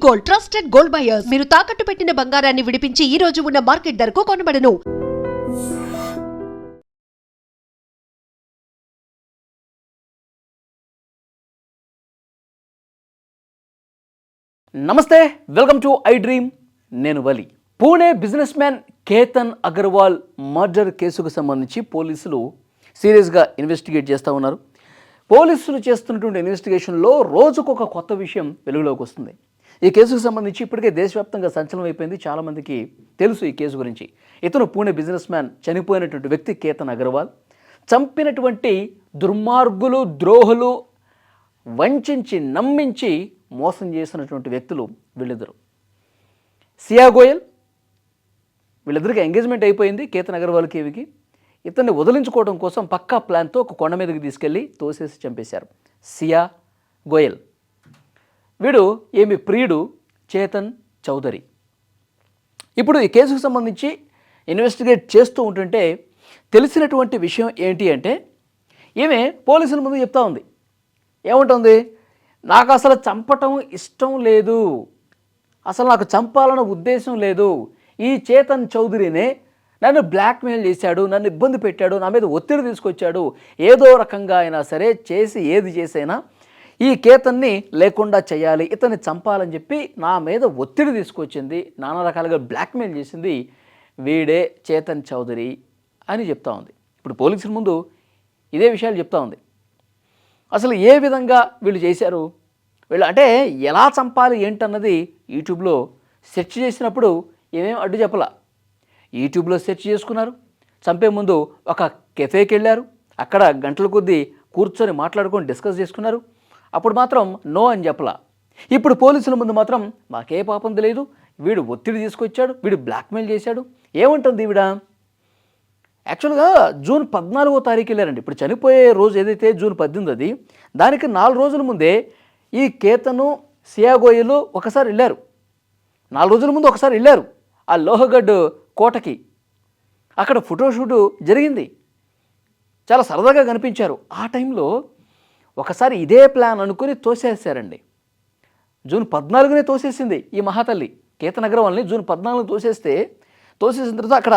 Gold, trusted gold buyers. మీరు తాకట్టు పెట్టిన బంగారాన్ని విడిపించి ఈ రోజు ఉన్న మార్కెట్ ధరకు కొనబడను. నమస్తే, వెల్కమ్ టు ఐ డ్రీమ్. నేను వలి. Pune businessman Ketan Agarwal murder కేసుకు సంబంధించి పోలీసులు సీరియస్గా ఇన్వెస్టిగేట్ చేస్తూ ఉన్నారు. పోలీసులు చేస్తున్నటువంటి ఇన్వెస్టిగేషన్లో రోజుకొక కొత్త విషయం వెలుగులోకి వస్తుంది. ఈ కేసుకు సంబంధించి ఇప్పటికే దేశవ్యాప్తంగా సంచలనం అయిపోయింది. చాలామందికి తెలుసు ఈ కేసు గురించి. ఇతను పూణే బిజినెస్ మ్యాన్, చనిపోయినటువంటి వ్యక్తి కేతన్ అగర్వాల్. చంపినటువంటి దుర్మార్గులు, ద్రోహులు, వంచించి నమ్మించి మోసం చేసినటువంటి వ్యక్తులు వీళ్ళిద్దరు. సియా గోయల్, వీళ్ళిద్దరికి ఎంగేజ్మెంట్ అయిపోయింది. కేతన్ అగర్వాల్కి ఇవికి ఇతన్ని వదిలించుకోవడం కోసం పక్కా ప్లాన్తో ఒక కొండ మీదకి తీసుకెళ్ళి తోసేసి చంపేశారు సియా గోయల్. వీడు ఏమి ప్రియుడు చేతన్ చౌదరి. ఇప్పుడు ఈ కేసుకు సంబంధించి ఇన్వెస్టిగేట్ చేస్తూ ఉంటుంటే తెలిసినటువంటి విషయం ఏంటి అంటే, ఈమె పోలీసుల ముందు చెప్తా ఉంది. ఏముంటుంది? నాకు అసలు చంపటం ఇష్టం లేదు, అసలు నాకు చంపాలన్న ఉద్దేశం లేదు. ఈ చేతన్ చౌదరినే నన్ను బ్లాక్మెయిల్ చేశాడు, నన్ను ఇబ్బంది పెట్టాడు, నా మీద ఒత్తిడి తీసుకొచ్చాడు. ఏదో రకంగా అయినా సరే చేసి ఏది చేసైనా ఈ కేతన్ని లేకుండా చేయాలి, ఇతన్ని చంపాలని చెప్పి నా మీద ఒత్తిడి తీసుకొచ్చింది, నానా రకాలుగా బ్లాక్మెయిల్ చేసింది వీడే చేతన్ చౌదరి అని చెప్తా ఉంది. ఇప్పుడు పోలీసుల ముందు ఇదే విషయాలు చెప్తా ఉంది. అసలు ఏ విధంగా వీళ్ళు చేశారు, వీళ్ళు అంటే ఎలా చంపాలి ఏంటన్నది యూట్యూబ్లో సెర్చ్ చేసినప్పుడు ఏమేమి అడ్డు చెప్పలా. యూట్యూబ్లో సెర్చ్ చేసుకున్నారు. చంపే ముందు ఒక కెఫేకి వెళ్ళారు. అక్కడ గంటల కొద్దీ కూర్చొని మాట్లాడుకొని డిస్కస్ చేసుకున్నారు. అప్పుడు మాత్రం నో అని చెప్పలా. ఇప్పుడు పోలీసుల ముందు మాత్రం మాకే పాపం తెలియదు, వీడు ఒత్తిడి తీసుకొచ్చాడు, వీడు బ్లాక్మెయిల్ చేశాడు. ఏమంటుంది ఈవిడ? యాక్చువల్గా జూన్ 14వ తారీఖు వెళ్ళారండి. ఇప్పుడు చనిపోయే రోజు ఏదైతే జూన్ 18 అది, దానికి 4 రోజుల ముందే ఈ కేతను, సియా గోయలు ఒకసారి వెళ్ళారు. 4 రోజుల ముందు ఒకసారి వెళ్ళారు ఆ లోహగఢ్ కోటకి. అక్కడ ఫోటోషూటు జరిగింది, చాలా సరదాగా కనిపించారు. ఆ టైంలో ఒకసారి ఇదే ప్లాన్ అనుకుని తోసేసారండి. జూన్ 14నే తోసేసింది ఈ మహాతల్లి. కేతన్ అగర్వాల్ని జూన్ 14 తోసేసిన తర్వాత అక్కడ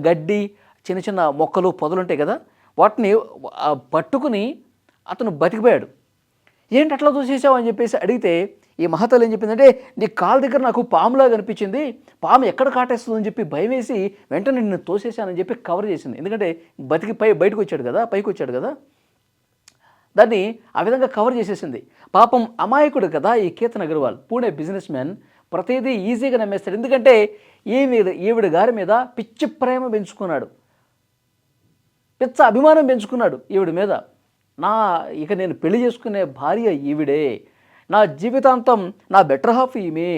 గడ్డి, చిన్న చిన్న మొక్కలు, పొదలు ఉంటాయి కదా, వాటిని పట్టుకుని అతను బతికిపోయాడు. ఏంటి అట్లా తోసేసావు అని చెప్పేసి అడిగితే ఈ మహాతల్లి ఏం చెప్పిందంటే, నీ కాలు దగ్గర నాకు పాములా కనిపించింది, పాము ఎక్కడ కాటేస్తుందని చెప్పి భయం వేసి వెంటనే నిన్ను తోసేసానని చెప్పి కవర్ చేసింది. ఎందుకంటే బతికి బయటకు వచ్చాడు కదా, పైకి వచ్చాడు కదా, దాన్ని ఆ విధంగా కవర్ చేసేసింది. పాపం అమాయకుడు కదా ఈ కేతన్ అగర్వాల్, పూణే బిజినెస్ మ్యాన్. ప్రతిదీ ఈజీగా నమ్మేస్తాడు. ఎందుకంటే ఈవిడ గారి మీద పిచ్చి ప్రేమ పెంచుకున్నాడు, పిచ్చ అభిమానం పెంచుకున్నాడు ఈవిడ మీద. ఇక నేను పెళ్లి చేసుకునే భార్య ఈవిడే, నా జీవితాంతం నా బెటర్ హాఫ్ ఈమె,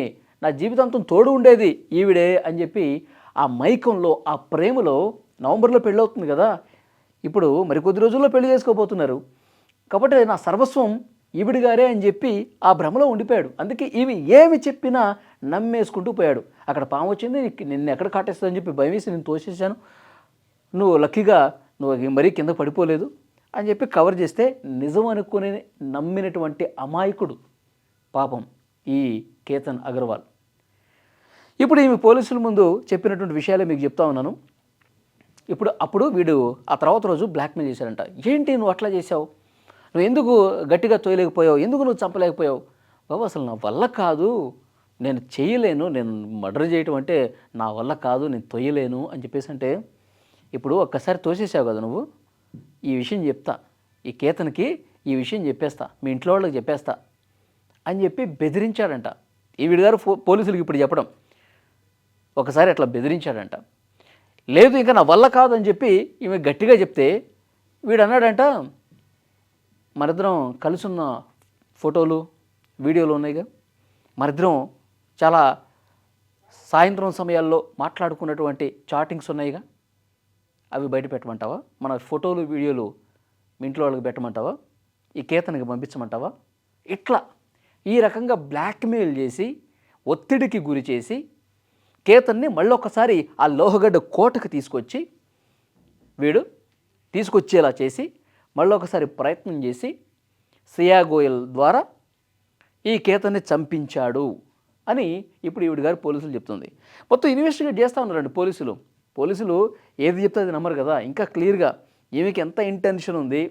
నా జీవితాంతం తోడు ఉండేది ఈవిడే అని చెప్పి ఆ మైకంలో, ఆ ప్రేమలో, నవంబర్లో పెళ్ళి అవుతుంది కదా, ఇప్పుడు మరికొద్ది రోజుల్లో పెళ్లి చేసుకోబోతున్నారు కాబట్టి నా సర్వస్వం ఈవిడి గారే అని చెప్పి ఆ భ్రమలో ఉండిపోయాడు. అందుకే ఈమె ఏమి చెప్పినా నమ్మేసుకుంటూ పోయాడు. అక్కడ పాము వచ్చింది, నిన్ను ఎక్కడ కాటేస్తుందని చెప్పి భయం వేసి నేను తోసేసాను, నువ్వు లక్కీగా నువ్వు మరీ కింద పడిపోలేదు అని చెప్పి కవర్ చేస్తే నిజం అనుకుని నమ్మినటువంటి అమాయకుడు పాపం ఈ కేతన్ అగర్వాల్. ఇప్పుడు ఈమె పోలీసుల ముందు చెప్పినటువంటి విషయాలే మీకు చెప్తా ఉన్నాను. అప్పుడు వీడు ఆ తర్వాత రోజు బ్లాక్మెయిల్ చేశాడంట. ఏంటి నువ్వు అట్లా చేసావు, నువ్వు ఎందుకు గట్టిగా తోయలేకపోయావు, ఎందుకు నువ్వు చంపలేకపోయావు? బాబు అసలు నా వల్ల కాదు, నేను చేయలేను, నేను మర్డర్ చేయటం అంటే నా వల్ల కాదు, నేను తొయ్యలేను అని చెప్పేసి అంటే, ఇప్పుడు ఒక్కసారి తోసేసావు కదా నువ్వు, ఈ విషయం చెప్తా, ఈ కేతన్కి ఈ విషయం చెప్పేస్తా, మీ ఇంట్లో వాళ్ళకి చెప్పేస్తా అని చెప్పి బెదిరించాడంట. ఈ వీడిగారు పోలీసులకు ఇప్పుడు చెప్పడం, ఒకసారి అట్లా బెదిరించాడంట. లేదు ఇంకా నా వల్ల కాదని చెప్పి ఈమె గట్టిగా చెప్తే వీడు అన్నాడంట, మరిద్దరం కలుసున్న ఫోటోలు, వీడియోలు ఉన్నాయిగా, మరిద్దరం చాలా సాయంత్రం సమయాల్లో మాట్లాడుకున్నటువంటి చాటింగ్స్ ఉన్నాయిగా, అవి బయట పెట్టమంటావా? మన ఫోటోలు, వీడియోలు మీ ఇంట్లో వాళ్ళకి పెట్టమంటావా? ఈ కేతన్కి పంపించమంటావా? ఇట్లా ఈ రకంగా బ్లాక్మెయిల్ చేసి, ఒత్తిడికి గురి చేసి కేతన్ని మళ్ళొకసారి ఆ లోహగడ్డ కోటకు తీసుకొచ్చేలా చేసి మళ్ళొకసారి ప్రయత్నం చేసి సియా గోయల్ ద్వారా ఈ కేతన్ని చంపించాడు అని ఇప్పుడు ఈవిడ గారు పోలీసులు చెప్తుంది. మొత్తం ఇన్వెస్టిగేట్ చేస్తూ ఉన్నారండి పోలీసులు ఏది చెప్తే అది నమ్మరు కదా. ఇంకా క్లియర్గా ఈమెకి ఎంత ఇంటెన్షన్ ఉంది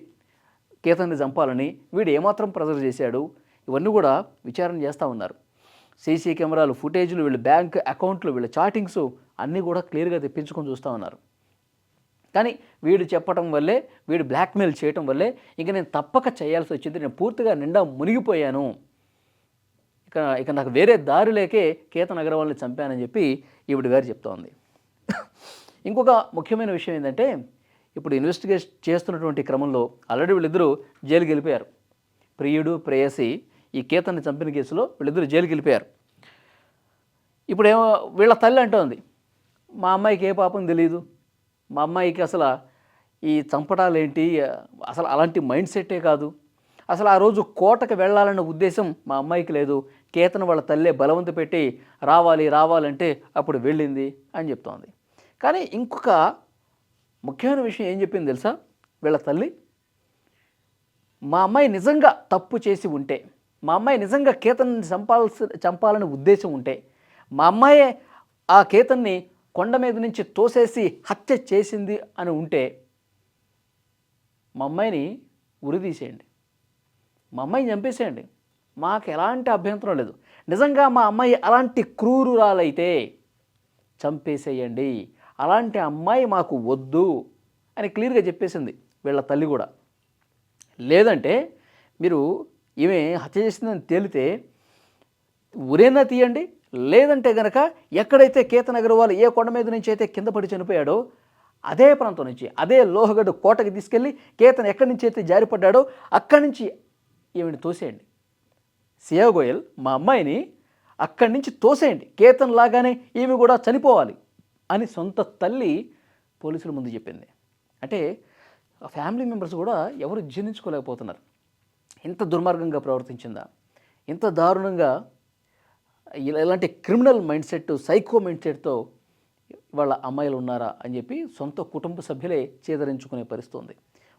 కేతన్ని చంపాలని, వీడు ఏమాత్రం ప్రెజర్ చేశాడు, ఇవన్నీ కూడా విచారణ చేస్తూ ఉన్నారు. సీసీ కెమెరాలు, ఫుటేజ్లు, వీళ్ళ బ్యాంక్ అకౌంట్లు, వీళ్ళ చాటింగ్స్ అన్నీ కూడా క్లియర్గా తెప్పించుకొని చూస్తూ ఉన్నారు. కానీ వీడు చెప్పడం వల్లే, వీడు బ్లాక్మెయిల్ చేయటం వల్లే ఇక నేను తప్పక చేయాల్సి వచ్చింది, నేను పూర్తిగా నిండా మునిగిపోయాను, ఇక నాకు వేరే దారి లేకే కేతన్ అగర్వాల్ని చంపానని చెప్పి ఈవిడ గారు చెప్తా ఉంది. ఇంకొక ముఖ్యమైన విషయం ఏంటంటే, ఇప్పుడు ఇన్వెస్టిగేట్ చేస్తున్నటువంటి క్రమంలో ఆల్రెడీ వీళ్ళిద్దరూ జైలుకి వెళ్ళిపోయారు. ప్రియుడు, ప్రేయసి ఈ కేతన్ని చంపిన కేసులో వీళ్ళిద్దరూ జైలుకి వెళ్ళిపోయారు. ఇప్పుడు ఏమో వీళ్ళ తల్లి అంటోంది, మా అమ్మాయికి ఏ పాపం తెలియదు, మా అమ్మాయికి అసలు ఈ చంపటాలేంటి, అసలు అలాంటి మైండ్ సెట్టే కాదు, అసలు ఆ రోజు కోటకు వెళ్ళాలన్న ఉద్దేశం మా అమ్మాయికి లేదు, కేతన్ వాళ్ళ తల్లే బలవంత పెట్టి రావాలంటే అప్పుడు వెళ్ళింది అని చెప్తోంది. కానీ ఇంకొక ముఖ్యమైన విషయం ఏం చెప్పింది తెలుసా వీళ్ళ తల్లి, మా అమ్మాయి నిజంగా తప్పు చేసి ఉంటే, మా అమ్మాయి నిజంగా కేతన్ని చంపాలని ఉద్దేశం ఉంటే, మా అమ్మాయే ఆ కేతన్ని కొండ మీద నుంచి తోసేసి హత్య చేసింది అని ఉంటే మా అమ్మాయిని ఉరిదీసేయండి, మా అమ్మాయిని చంపేసేయండి, మాకు ఎలాంటి అభ్యంతరం లేదు, నిజంగా మా అమ్మాయి అలాంటి క్రూరురాలైతే చంపేసేయండి, అలాంటి అమ్మాయి మాకు వద్దు అని క్లియర్గా చెప్పేసింది వీళ్ళ తల్లి కూడా. లేదంటే మీరు ఈమె హత్య చేసిందని తేలితే ఉరేనా తీయండి, లేదంటే గనక ఎక్కడైతే కేతన్ అగర్వాల్ ఏ కొండ మీద నుంచి అయితే కింద పడి చనిపోయాడో అదే ప్రాంతం నుంచి, అదే లోహగడ్డ కోటకి తీసుకెళ్ళి కేతన్ ఎక్కడి నుంచి అయితే జారిపడ్డాడో అక్కడి నుంచి ఈమెను తోసేయండి. సియా గోయల్ మా అమ్మాయిని అక్కడి నుంచి తోసేయండి, కేతన్ లాగానే ఈమె కూడా చనిపోవాలి అని సొంత తల్లి పోలీసుల ముందు చెప్పింది. అంటే ఫ్యామిలీ మెంబర్స్ కూడా ఎవరు జీర్ణించుకోలేకపోతున్నారు. ఇంత దుర్మార్గంగా ప్రవర్తించిందా, ఇంత దారుణంగా ఇలాంటి criminal mindset, psycho mind సెట్తో వాళ్ళ అమ్మాయిలు ఉన్నారా అని చెప్పి సొంత కుటుంబ సభ్యులే చేదరించుకునే పరిస్థితి ఉంది.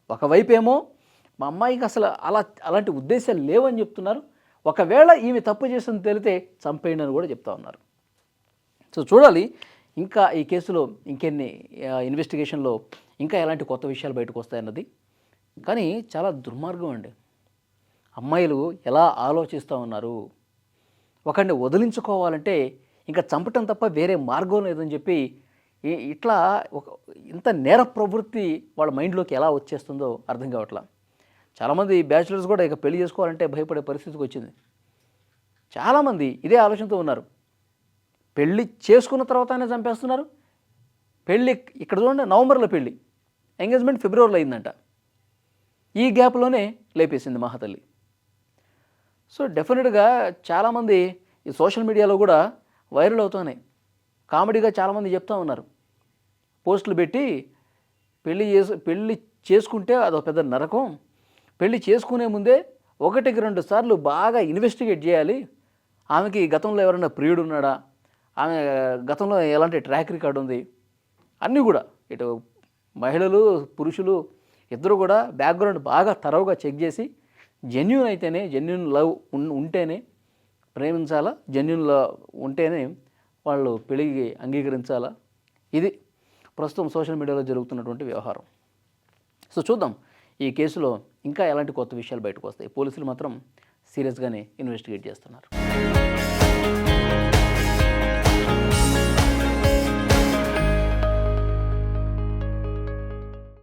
ఒకవైపేమో మా అమ్మాయికి అసలు అలాంటి ఉద్దేశాలు లేవని చెప్తున్నారు, ఒకవేళ ఈమె తప్పు చేసింది తెలితే చంపేయండి అని కూడా చెప్తా ఉన్నారు. సో చూడాలి ఇంకా ఈ కేసులో ఇంకెన్ని ఇన్వెస్టిగేషన్లో ఇంకా ఎలాంటి కొత్త విషయాలు బయటకు వస్తాయన్నది. కానీ చాలా దుర్మార్గం అండి, అమ్మాయిలు ఎలా ఆలోచిస్తూ ఉన్నారు, ఒకరిని వదిలించుకోవాలంటే ఇంకా చంపటం తప్ప వేరే మార్గం లేదని చెప్పి ఇట్లా ఇంత నేర ప్రవృత్తి వాళ్ళ మైండ్లోకి ఎలా వచ్చేస్తుందో అర్థం కావట్లా. చాలామంది బ్యాచులర్స్ కూడా ఇక పెళ్లి చేసుకోవాలంటే భయపడే పరిస్థితికి వచ్చింది. చాలామంది ఇదే ఆలోచనతో ఉన్నారు, పెళ్ళి చేసుకున్న తర్వాతనే చంపేస్తున్నారు. పెళ్ళి ఇక్కడ చూడండి, నవంబర్లో పెళ్ళి, ఎంగేజ్మెంట్ ఫిబ్రవరిలో అయిందంట, ఈ గ్యాప్లోనే లేపేసింది మహాతల్లి. సో డెఫినెట్గా చాలామంది ఈ సోషల్ మీడియాలో కూడా వైరల్ అవుతున్నాయి, కామెడీగా చాలామంది చెప్తూ ఉన్నారు, పోస్టులు పెట్టి పెళ్ళి చేసుకుంటే అదొక పెద్ద నరకం, పెళ్ళి చేసుకునే ముందే 1-2 సార్లు బాగా ఇన్వెస్టిగేట్ చేయాలి, ఆమెకి గతంలో ఎవరైనా ప్రియుడు ఉన్నాడా, ఆమె గతంలో ఎలాంటి ట్రాక్ రికార్డు ఉంది, అన్నీ కూడా ఇటు మహిళలు పురుషులు ఇద్దరు కూడా బ్యాక్గ్రౌండ్ బాగా తరవుగా చెక్ చేసి జెన్యూన్ అయితేనే, జెన్యూన్ లవ్ ఉంటేనే ప్రేమించాలా, జెన్యూన్ లవ్ ఉంటేనే వాళ్ళు పెళ్ళికి అంగీకరించాలా. ఇది ప్రస్తుతం సోషల్ మీడియాలో జరుగుతున్నటువంటి వ్యవహారం. సో చూద్దాం ఈ కేసులో ఇంకా ఎలాంటి కొత్త విషయాలు బయటకు వస్తాయి. పోలీసులు మాత్రం సీరియస్గానే ఇన్వెస్టిగేట్ చేస్తున్నారు.